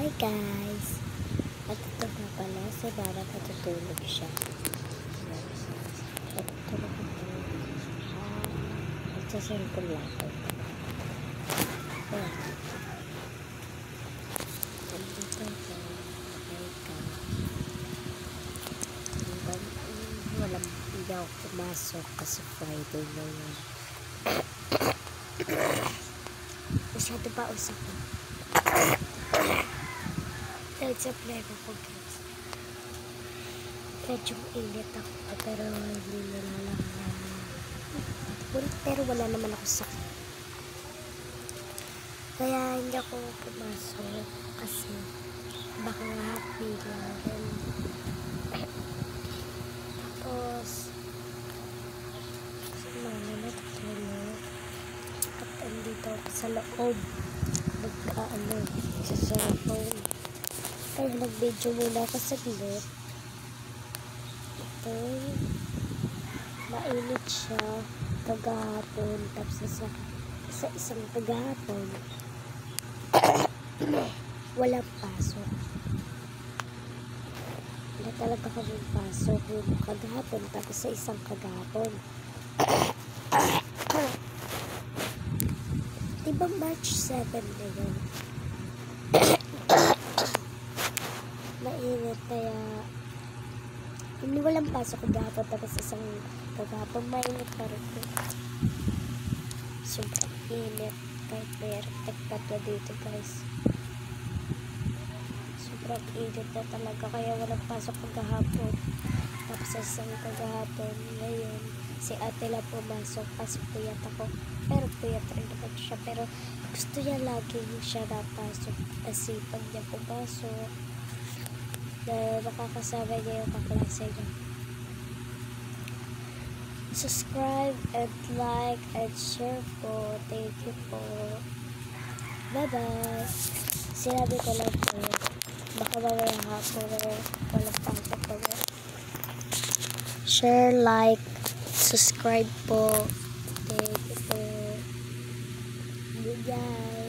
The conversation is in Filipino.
Hi guys! At ito na pala, si Mama natutulog siya. At ito na pala, nagsasalpon lang ako. Ayan. Andito ako, walang hindi ako pumasok kasi Friday na yun. Masyado pa usap ko. Dahil sa plema ko guys. Medyo init ako pero hindi pero wala naman ako sakit. Kaya hindi ako pumasok kasi baka happy lang. Tapos mama natutulog at andito ako sa loob sa cellphone. Ay, nag-video muna ako saglit. Ito, mainit siya kagahapon. Tapos sa isang kagahapon, walang pasok. Wala talaga kaming pasok yung kagahapon. Tapos sa isang kagahapon. Diba March 7 na yun? Mainit kaya hindi walang pasok kagahapon tapos isang kagahapon mainit pa rin po. Sobrang init kahit may reflector na dito guys. Sobrang init na talaga kaya walang pasok kagahapon. Tapos isang kagahapon ngayon si ate lang pumasok kasi puyat ako. Pero puyat rin naman siya. Pero gusto niya lagi siya napasok kasi pag niya pumasok na makakasama niya yung kaklase niya. Subscribe and like and share po. Thank you po. Bye bye. Sinabi ko lang po. Baka mamaya hapon walang pasok po. Share, like, subscribe po. Thank you po. Bye guys.